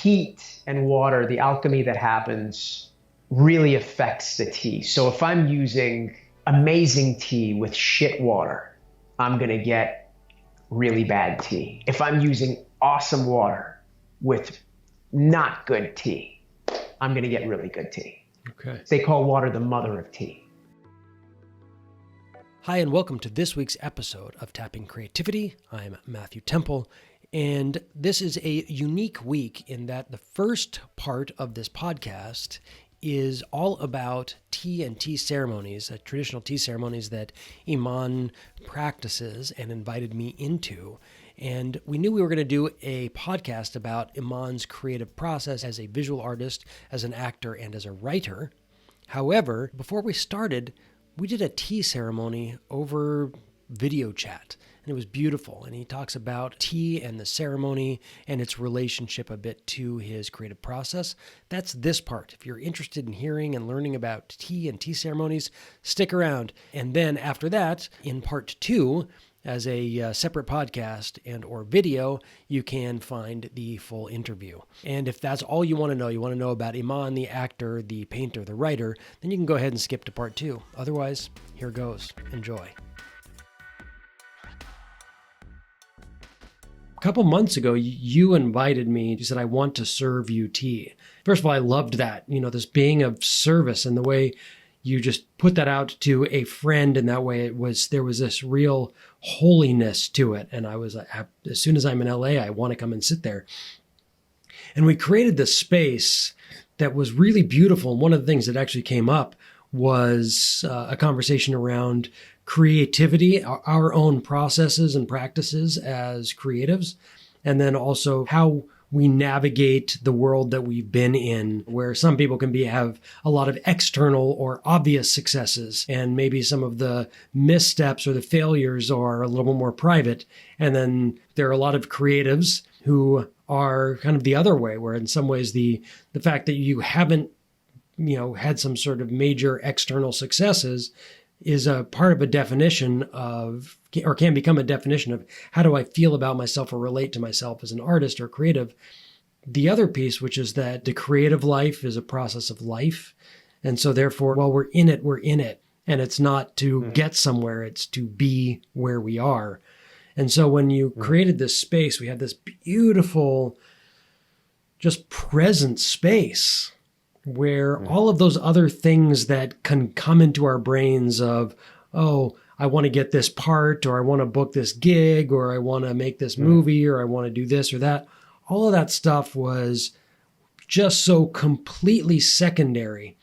heat and water, the alchemy that happens really affects the tea. So if I'm using amazing tea with shit water, I'm going to get really bad tea. If I'm using awesome water with not good tea, I'm going to get really good tea. Okay. They call water the mother of tea. Hi, and welcome to this week's episode of Tapping Creativity. I'm Matthew Temple, and this is a unique week in that the first part of this podcast is all about tea and tea ceremonies, traditional tea ceremonies that Iman practices and invited me into. And we knew we were going to do a podcast about Iman's creative process as a visual artist, as an actor, and as a writer. However, before we started, we did a tea ceremony over video chat, and it was beautiful. And he talks about tea and the ceremony and its relationship a bit to his creative process. That's this part. If you're interested in hearing and learning about tea and tea ceremonies, stick around. And then after that, in part 2, as a separate podcast and or video, you can find the full interview. And if that's all you want to know about Iman, the actor, the painter, the writer, then you can go ahead and skip to part 2. Otherwise, here goes. Enjoy. A couple months ago, you invited me. You said, I want to serve you tea. First of all, I loved that, this being of service and the way you just put that out to a friend, and that way there was this real holiness to it. And I was like, as soon as I'm in LA, I want to come and sit there. And we created this space that was really beautiful. And one of the things that actually came up was a conversation around creativity, our own processes and practices as creatives, and then also how we navigate the world that we've been in, where some people can have a lot of external or obvious successes, and maybe some of the missteps or the failures are a little bit more private. And then there are a lot of creatives who are kind of the other way, where in some ways the fact that you haven't, had some sort of major external successes is a part of a definition of, or can become a definition of, how do I feel about myself or relate to myself as an artist or creative. The other piece, which is that the creative life is a process of life. And so therefore, while we're in it, we're in it. And it's not to get somewhere, it's to be where we are. And so when you created this space, we had this beautiful, just present space where all of those other things that can come into our brains of, oh, I want to get this part, or I want to book this gig, or I want to make this movie, or I want to do this or that. All of that stuff was just so completely secondary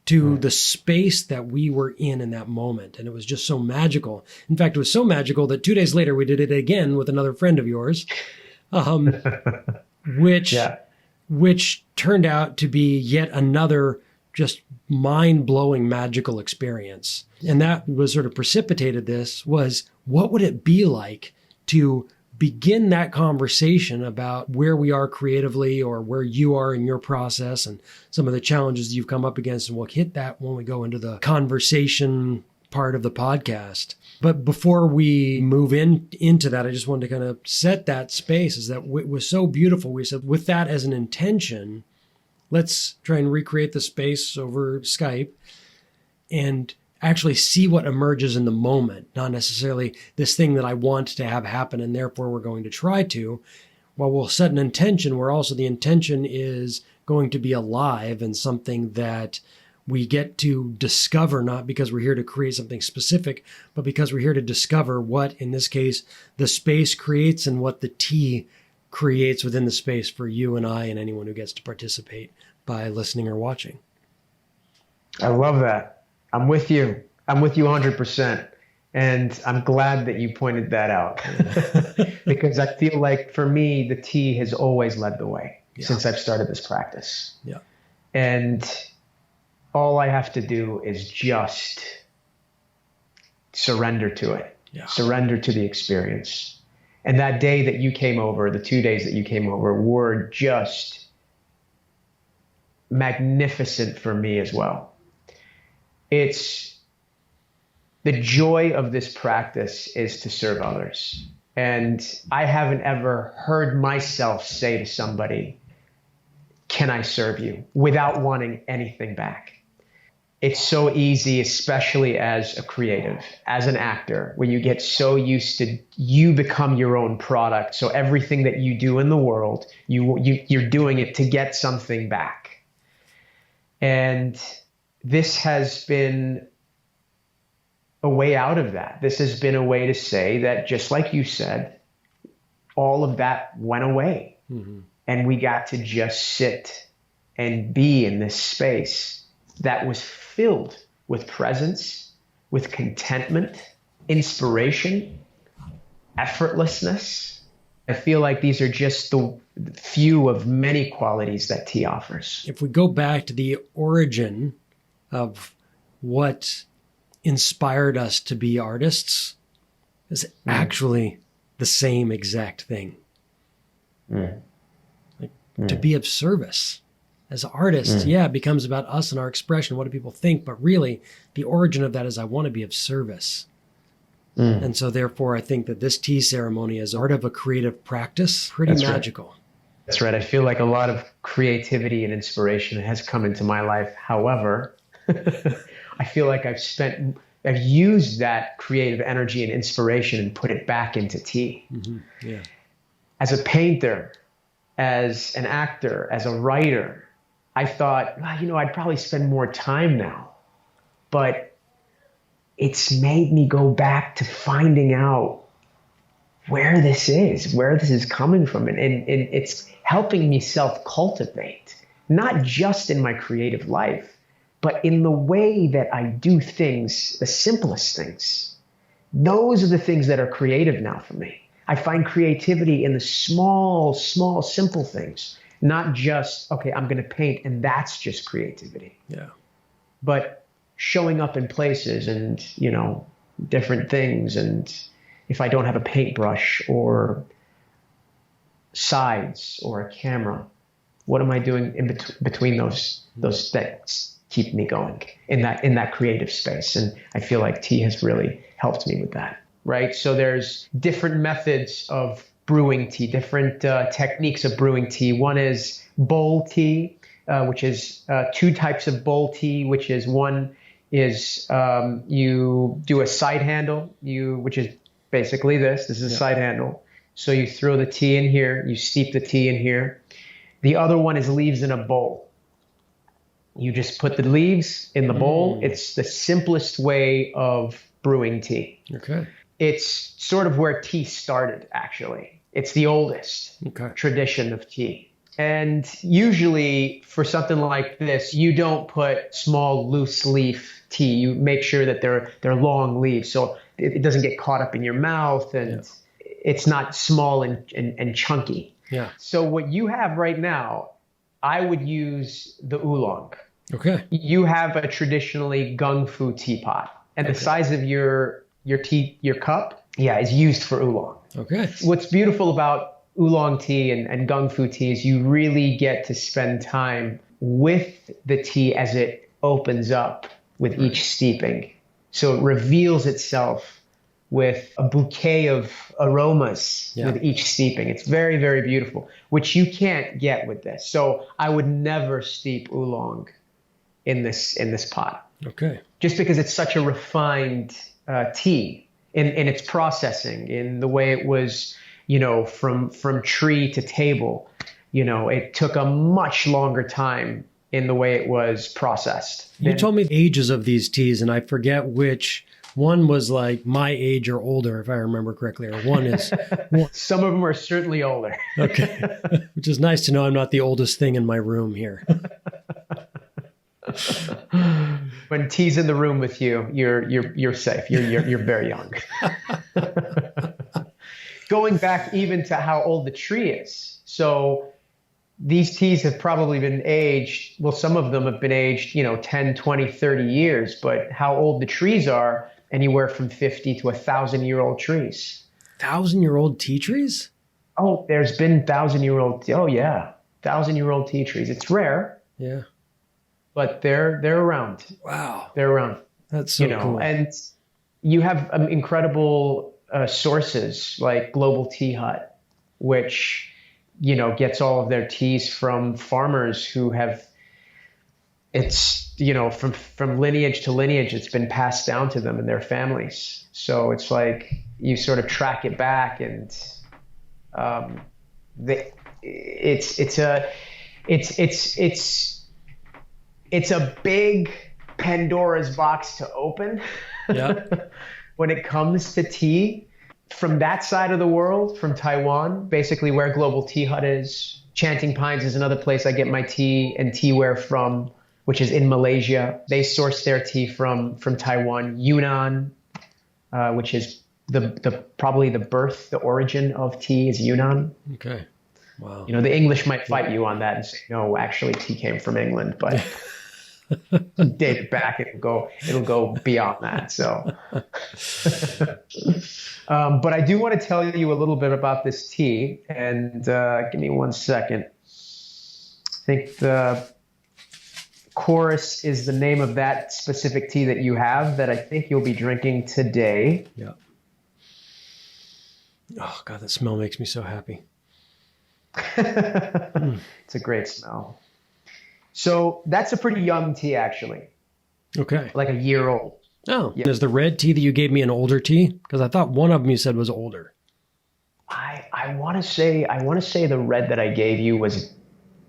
to the space that we were in that moment. And it was just so magical. In fact, it was so magical that 2 days later, we did it again with another friend of yours, which turned out to be yet another just mind-blowing magical experience. And that was sort of precipitated was what would it be like to begin that conversation about where we are creatively, or where you are in your process, and some of the challenges you've come up against. And we'll hit that when we go into the conversation part of the podcast. But before we move into that, I just wanted to kind of set that space, is that it was so beautiful. We said, with that as an intention, let's try and recreate the space over Skype and actually see what emerges in the moment, not necessarily this thing that I want to have happen and therefore we're going to try to. While we'll set an intention where also the intention is going to be alive and something that we get to discover, not because we're here to create something specific, but because we're here to discover what, in this case, the space creates and what the tea creates within the space for you and I and anyone who gets to participate by listening or watching. I love that. I'm with you. I'm with you 100%. And I'm glad that you pointed that out because I feel like for me, the tea has always led the way since I've started this practice. Yeah. And all I have to do is just surrender to it, surrender to the experience. And that day that you came over, the 2 days that you came over, were just magnificent for me as well. It's the joy of this practice is to serve others. And I haven't ever heard myself say to somebody, can I serve you without wanting anything back? It's so easy, especially as a creative, as an actor, when you get so used to, you become your own product. So everything that you do in the world, you're doing it to get something back. And this has been a way out of that. This has been a way to say that, just like you said, all of that went away. Mm-hmm. And we got to just sit and be in this space that was filled with presence, with contentment, inspiration, effortlessness. I feel like these are just the few of many qualities that tea offers. If we go back to the origin of what inspired us to be artists, is actually the same exact thing. To be of service. As artists, it becomes about us and our expression. What do people think? But really, the origin of that is I want to be of service. And so therefore, I think that this tea ceremony is art of a creative practice, pretty magical. Right. That's right. I feel like a lot of creativity and inspiration has come into my life. However, I feel like I've used that creative energy and inspiration and put it back into tea. Mm-hmm. Yeah. As a painter, as an actor, as a writer, I thought, well, I'd probably spend more time now. But it's made me go back to finding out where this is coming from. And it's helping me self-cultivate, not just in my creative life, but in the way that I do things, the simplest things. Those are the things that are creative now for me. I find creativity in the small, simple things, not just, okay, I'm going to paint and that's just creativity. Yeah. But showing up in places and, different things. And if I don't have a paintbrush or sides or a camera, what am I doing in between those that keep me going in that creative space? And I feel like tea has really helped me with that. Right. So there's different methods of brewing tea, different techniques of brewing tea. One is bowl tea, which is two types of bowl tea, which is one is you do a side handle, which is basically this. This is a side handle. So you throw the tea in here, you steep the tea in here. The other one is leaves in a bowl. You just put the leaves in the bowl. It's the simplest way of brewing tea. Okay. It's sort of where tea started, actually. It's the oldest tradition of tea. And usually for something like this, you don't put small loose leaf tea. You make sure that they're long leaves so it doesn't get caught up in your mouth and it's not small and chunky. Yeah. So what you have right now, I would use the oolong. Okay. You have a traditionally gung fu teapot. And the size of your cup, is used for oolong. Okay. What's beautiful about oolong tea and gung fu tea is you really get to spend time with the tea as it opens up with each steeping. So it reveals itself with a bouquet of aromas with each steeping. It's very, very beautiful, which you can't get with this. So I would never steep oolong in this pot. Okay. Just because it's such a refined tea in its processing, in the way it was, from tree to table. It took a much longer time in the way it was processed. You told me ages of these teas, and I forget which. One was like my age or older, if I remember correctly, or one is... Some of them are certainly older. Okay. Which is nice to know I'm not the oldest thing in my room here. When tea's in the room with you, you're safe. You're very young. Going back even to how old the tree is. So these teas have probably been aged. Well, some of them have been aged, 10, 20, 30 years. But how old the trees are, anywhere from 50 to 1,000-year-old trees. 1,000-year-old tea trees? Oh, there's been 1,000-year-old. Oh yeah, 1,000-year-old tea trees. It's rare. Yeah. But they're around. Wow. They're around. That's so cool. And you have incredible sources like Global Tea Hut, which gets all of their teas from farmers who have, it's, from lineage to lineage, it's been passed down to them and their families. So it's like you sort of track it back, and it's a big Pandora's box to open. Yeah. When it comes to tea from that side of the world, from Taiwan, basically where Global Tea Hut is. Chanting Pines is another place I get my tea and teaware from, which is in Malaysia. They source their tea from Taiwan. Yunnan, which is probably the origin of tea, is Yunnan. Okay. Wow. The English might fight you on that and say, no, actually tea came from England, but date it back, it'll go beyond that. So, but I do want to tell you a little bit about this tea, and give me 1 second. I think the Chorus is the name of that specific tea that you have that I think you'll be drinking today. Yeah. Oh God, that smell makes me so happy. It's a great smell. So that's a pretty young tea, actually. Okay. Like a year old. Oh, Yeah. Is the red tea that you gave me an older tea? Because I thought one of them you said was older. I want to say the red that I gave you was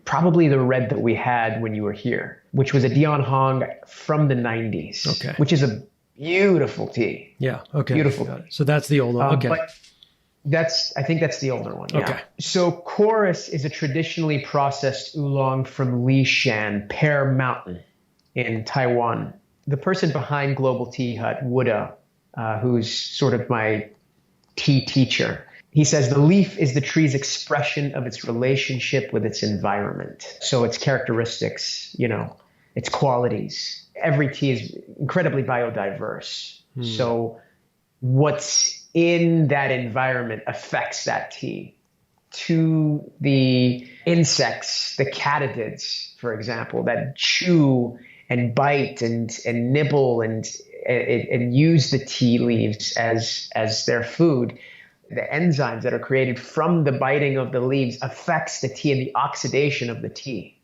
probably the red that we had when you were here, which was a Dion Hong from the 90s. Okay. Which is a beautiful tea. Yeah. Okay. Beautiful. Got it. So that's the old one. Okay. But I think that's the older one. Yeah. Okay. So Chorus is a traditionally processed oolong from Lishan, Pear Mountain in Taiwan. The person behind Global Tea Hut, Wuda, who's sort of my tea teacher, he says the leaf is the tree's expression of its relationship with its environment. So its characteristics, its qualities. Every tea is incredibly biodiverse. So what's in that environment affects that tea. To the insects, the katydids, for example, that chew and bite and nibble and use the tea leaves as their food, the enzymes that are created from the biting of the leaves affects the tea and the oxidation of the tea.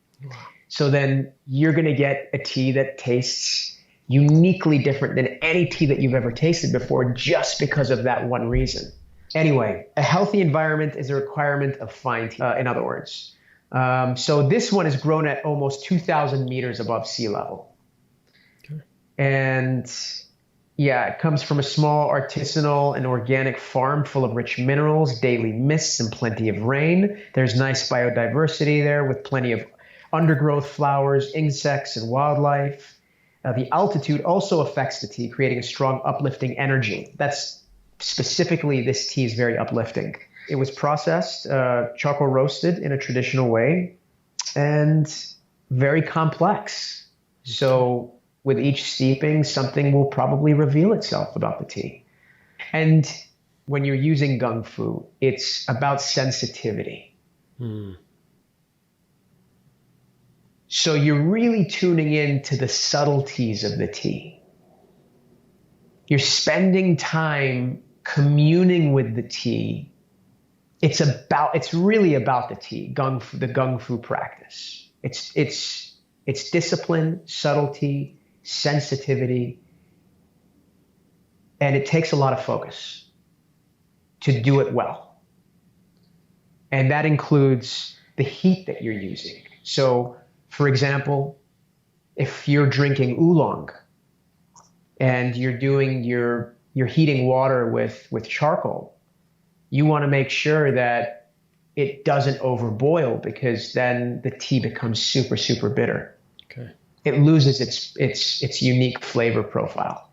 So then you're going to get a tea that tastes uniquely different than any tea that you've ever tasted before, just because of that one reason. Anyway, a healthy environment is a requirement of fine tea, in other words. So this one is grown at almost 2,000 meters above sea level. Okay. And yeah, it comes from a small artisanal and organic farm full of rich minerals, daily mists, and plenty of rain. There's nice biodiversity there with plenty of undergrowth, flowers, insects, and wildlife. The altitude also affects the tea, creating a strong uplifting energy. That's specifically, this tea is very uplifting. It was processed, charcoal roasted in a traditional way, and very complex. So with each steeping, something will probably reveal itself about the tea. And when you're using gung fu, it's about sensitivity. So you're really tuning in to the subtleties of the tea. You're spending time communing with the tea. It's really about the tea, the gung fu practice. It's discipline, subtlety, sensitivity, and it takes a lot of focus to do it well. And that includes the heat that you're using. So, for example, if you're drinking oolong and you're heating water with charcoal, you want to make sure that it doesn't overboil, because then the tea becomes super, super bitter. Okay. It loses its unique flavor profile.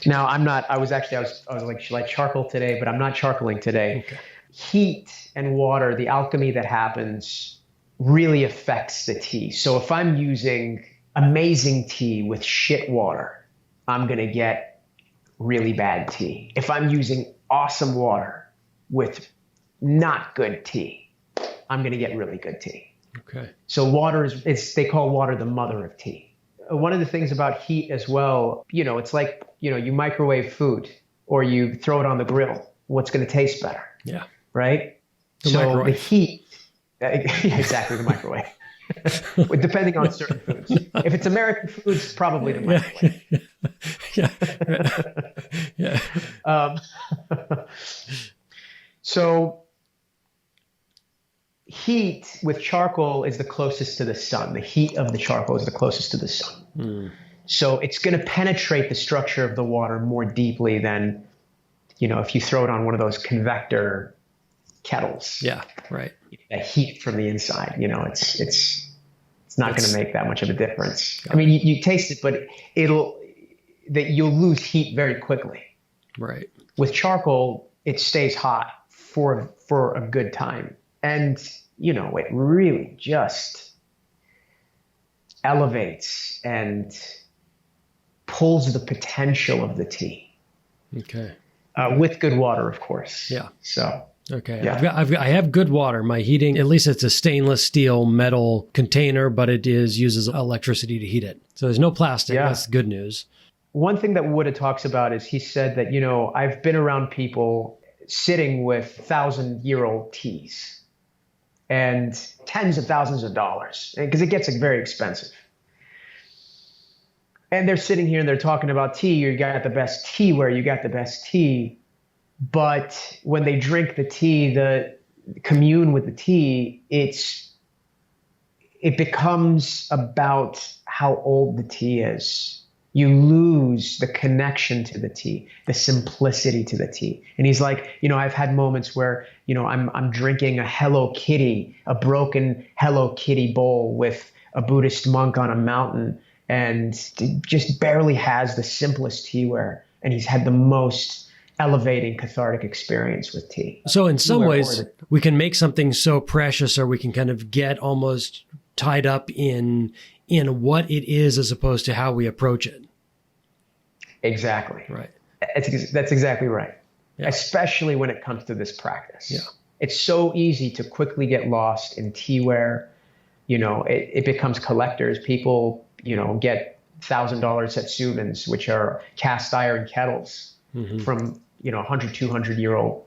Now, I was like, should I charcoal today? But I'm not charcoaling today. Okay. Heat and water, the alchemy that happens, really affects the tea. So if I'm using amazing tea with shit water, I'm going to get really bad tea. If I'm using awesome water with not good tea, I'm going to get really good tea. Okay. So water they call water the mother of tea. One of the things about heat as well, it's like, you microwave food or you throw it on the grill. What's going to taste better? Yeah. Right? The so microwave. the heat, Yeah, exactly, the microwave. Depending on certain foods. If it's American foods, probably the microwave. Yeah. Um, so heat with charcoal is the closest to the sun. The heat of the charcoal is the closest to the sun. Mm. So it's going to penetrate the structure of the water more deeply than, if you throw it on one of those convector kettles. Yeah, right. That heat from the inside, it's not going to make that much of a difference. I mean, you taste it, but you'll lose heat very quickly. Right. With charcoal, it stays hot for a good time. And, it really just elevates and pulls the potential of the tea. Okay. With good water, of course. Yeah. So. Okay. Yeah. I have good water. My heating, at least it's a stainless steel metal container, but it uses electricity to heat it. So there's no plastic. Yeah. That's good news. One thing that Wood talks about is he said that, I've been around people sitting with 1,000-year-old teas and tens of thousands of dollars because it gets very expensive. And they're sitting here and they're talking about tea. You got the best tea where you got the best tea. But when they drink the tea, the commune with the tea, it becomes about how old the tea is. You lose the connection to the tea, the simplicity to the tea. And he's like, I've had moments where, I'm drinking a Hello Kitty, a broken Hello Kitty bowl with a Buddhist monk on a mountain, and it just barely has the simplest teaware. And he's had the most elevating cathartic experience with tea. So in some ways, we can make something so precious, or we can kind of get almost tied up in what it is as opposed to how we approach it. Exactly. Right. That's exactly right. Yeah. Especially when it comes to this practice. Yeah. It's so easy to quickly get lost in teaware. It becomes collectors. People, get $1,000 Setsumans, which are cast iron kettles from, 100, 200-year-old,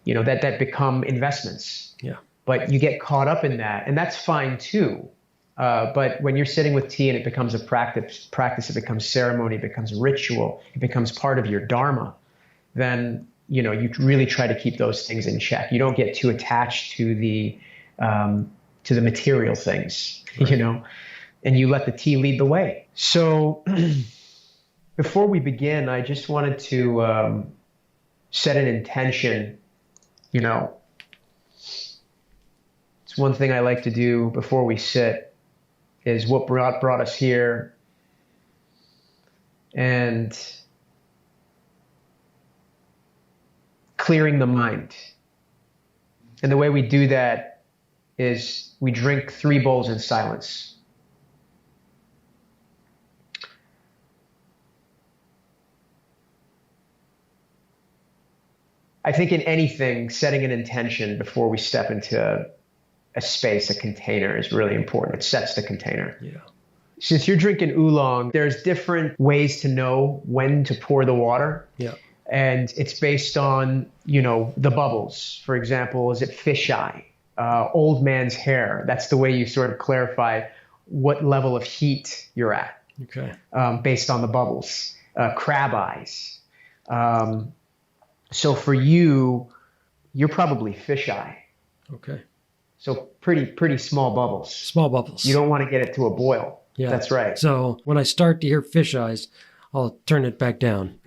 that become investments. Yeah. But you get caught up in that, and that's fine too. But when you're sitting with tea and it becomes a practice, it becomes ceremony, it becomes ritual, it becomes part of your dharma, then, you really try to keep those things in check. You don't get too attached to the material things, right. And you let the tea lead the way. So before we begin, I just wanted to set an intention. It's one thing I like to do before we sit is what brought us here, and clearing the mind. And the way we do that is we drink 3 bowls in silence. I think in anything, setting an intention before we step into a space, a container, is really important. It sets the container. Yeah. Since you're drinking oolong, there's different ways to know when to pour the water. Yeah. And it's based on, the bubbles. For example, is it fisheye? Old man's hair. That's the way you sort of clarify what level of heat you're at. Okay. Based on the bubbles. Crab eyes. So for you, you're probably fisheye. Okay. So pretty small bubbles. Small bubbles. You don't want to get it to a boil. Yeah. That's right. So when I start to hear fish eyes, I'll turn it back down.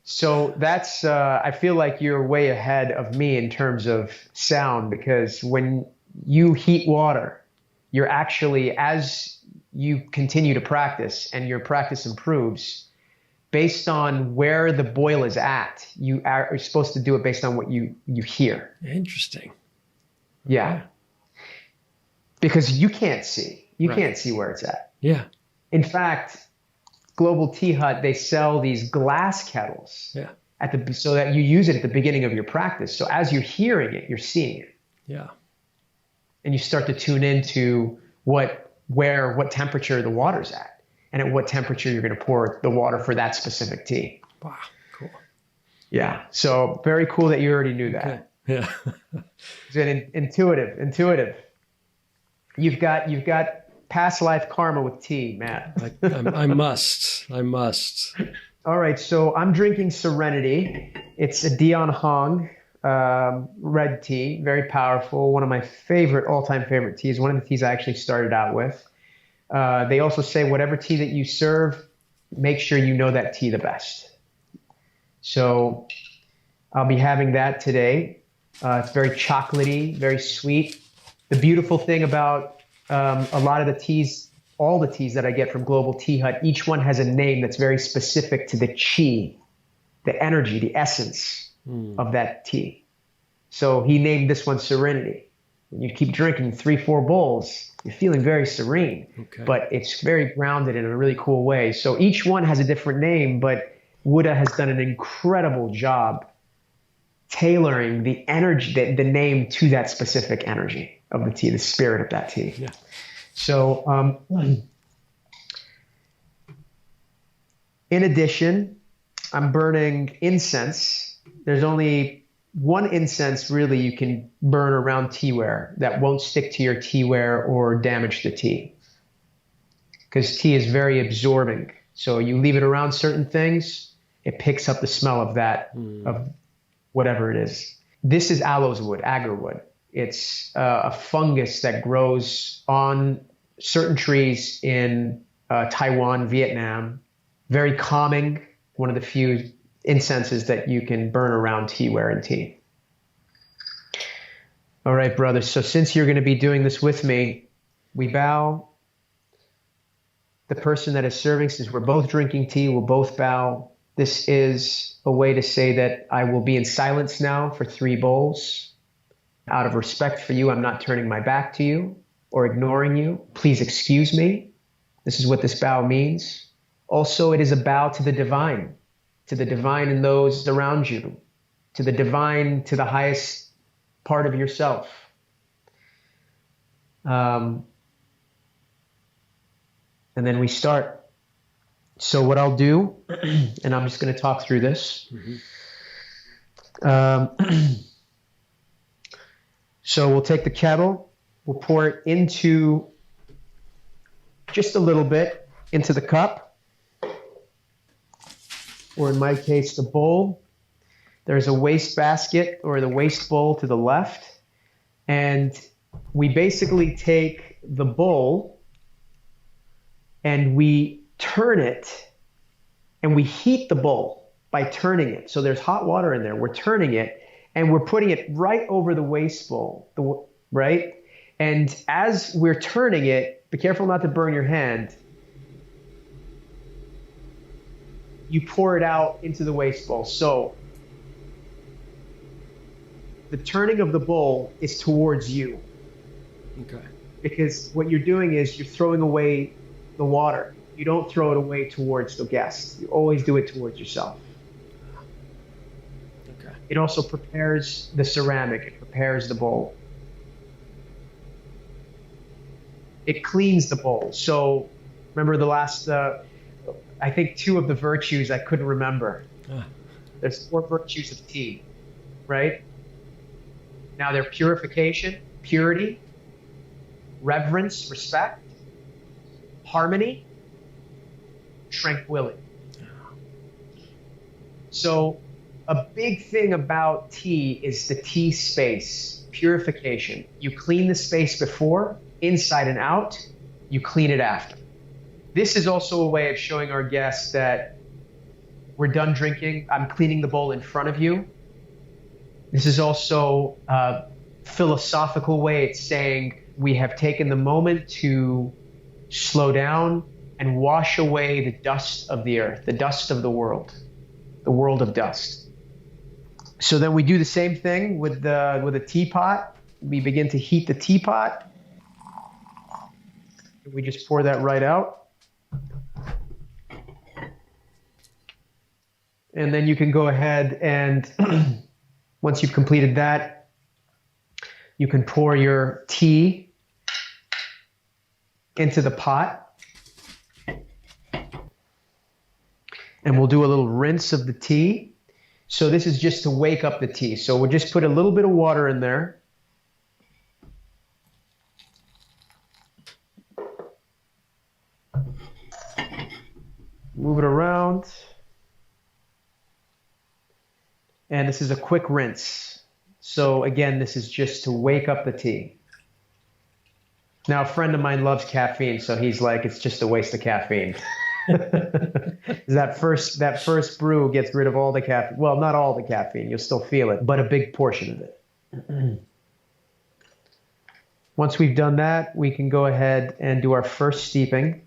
So that's, I feel like you're way ahead of me in terms of sound, because when you heat water, you're actually, as you continue to practice and your practice improves, based on where the boil is at, you are supposed to do it based on what you hear. Interesting. Yeah. Because you can't see. You can't see where it's at. Yeah. In fact, Global Tea Hut, they sell these glass kettles. Yeah. So that you use it at the beginning of your practice. So as you're hearing it, you're seeing it. Yeah. And you start to tune into what temperature the water's at, and at what temperature you're going to pour the water for that specific tea. Wow. Cool. Yeah. So very cool that you already knew that. Okay. Yeah. It's intuitive. You've got past life karma with tea, Matt. I must. All right, so I'm drinking Serenity. It's a Dion Hong red tea, very powerful. One of my all-time favorite teas. One of the teas I actually started out with. They also say whatever tea that you serve, make sure you know that tea the best. So I'll be having that today. It's very chocolatey, very sweet. The beautiful thing about a lot of the teas, all the teas that I get from Global Tea Hut, each one has a name that's very specific to the chi, the energy, the essence of that tea. So he named this one Serenity. When you keep drinking 3-4 bowls, you're feeling very serene, but it's very grounded in a really cool way. So each one has a different name, but Wuda has done an incredible job tailoring the energy, the name to that specific energy of the tea, the spirit of that tea. Yeah. So in addition, I'm burning incense. There's only one incense really you can burn around teaware that won't stick to your teaware or damage the tea. Because tea is very absorbing. So you leave it around certain things, it picks up the smell of that, of whatever it is. This is aloes wood, agarwood. It's a fungus that grows on certain trees in Taiwan, Vietnam. Very calming, one of the few incenses that you can burn around teaware and tea. All right, brothers. So since you're going to be doing this with me, we bow. The person that is serving, since we're both drinking tea, we'll both bow. This is a way to say that I will be in silence now for 3 bowls. Out of respect for you, I'm not turning my back to you or ignoring you. Please excuse me. This is what this bow means. Also, it is a bow to the divine in those around you, to the divine, to the highest part of yourself. And then we start. So what I'll do, and I'm just going to talk through this. So we'll take the kettle, we'll pour it into, just a little bit, into the cup, or in my case, the bowl. There's a waste basket or the waste bowl to the left. And we basically take the bowl and we turn it and we heat the bowl by turning it. So there's hot water in there. We're turning it and we're putting it right over the waste bowl, right? And as we're turning it, be careful not to burn your hand. You pour it out into the waste bowl. So the turning of the bowl is towards you. Okay. Because what you're doing is you're throwing away the water. You don't throw it away towards the guest. You always do it towards yourself. Okay. It also prepares the ceramic. It prepares the bowl. It cleans the bowl. So remember the last, I think 2 of the virtues I couldn't remember. There's 4 virtues of tea, right? Now they're purification, purity, reverence, respect, harmony, tranquility. So a big thing about tea is the tea space, purification. You clean the space before, inside and out, you clean it after. This is also a way of showing our guests that we're done drinking. I'm cleaning the bowl in front of you. This is also a philosophical way. It's saying we have taken the moment to slow down and wash away the dust of the earth, the dust of the world of dust. So then we do the same thing with a teapot. We begin to heat the teapot. We just pour that right out. And then you can go ahead and once you've completed that, you can pour your tea into the pot. And we'll do a little rinse of the tea. So this is just to wake up the tea. So we'll just put a little bit of water in there. Move it around. And this is a quick rinse. So again, this is just to wake up the tea. Now, a friend of mine loves caffeine, so he's like, it's just a waste of caffeine. that first brew gets rid of all the caffeine. Well, not all the caffeine. You'll still feel it, but a big portion of it. Once we've done that, we can go ahead and do our first steeping.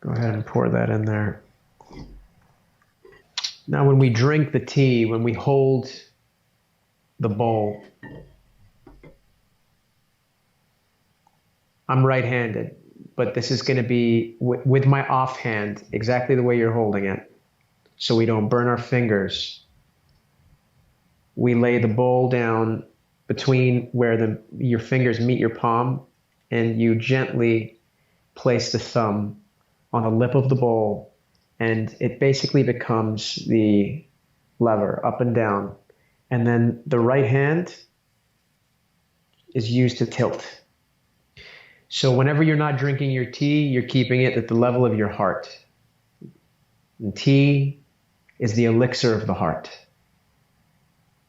Go ahead and pour that in there. Now, when we drink the tea, when we hold the bowl, I'm right-handed, but this is going to be with my offhand, exactly the way you're holding it, so we don't burn our fingers. We lay the bowl down between where your fingers meet your palm, and you gently place the thumb on the lip of the bowl, and it basically becomes the lever up and down. And then the right hand is used to tilt. So whenever you're not drinking your tea, you're keeping it at the level of your heart. And tea is the elixir of the heart.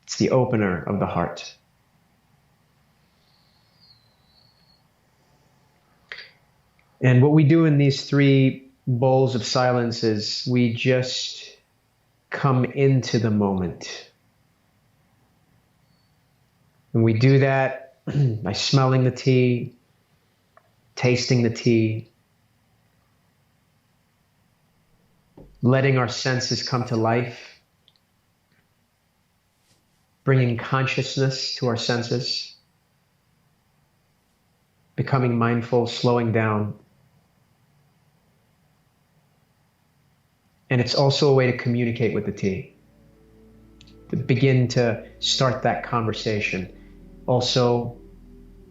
It's the opener of the heart. And what we do in these 3 bowls of silence is we just come into the moment. And we do that by smelling the tea, tasting the tea, letting our senses come to life, bringing consciousness to our senses, becoming mindful, slowing down. And it's also a way to communicate with the tea, to begin to start that conversation. Also,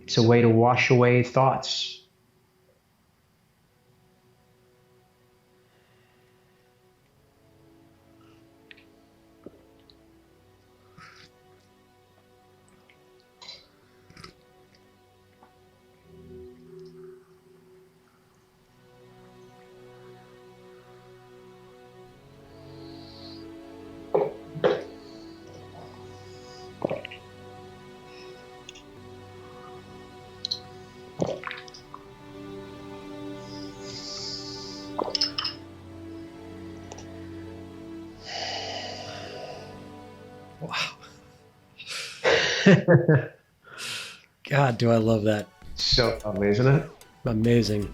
it's a way to wash away thoughts. God, do I love that. So lovely, isn't it? Amazing.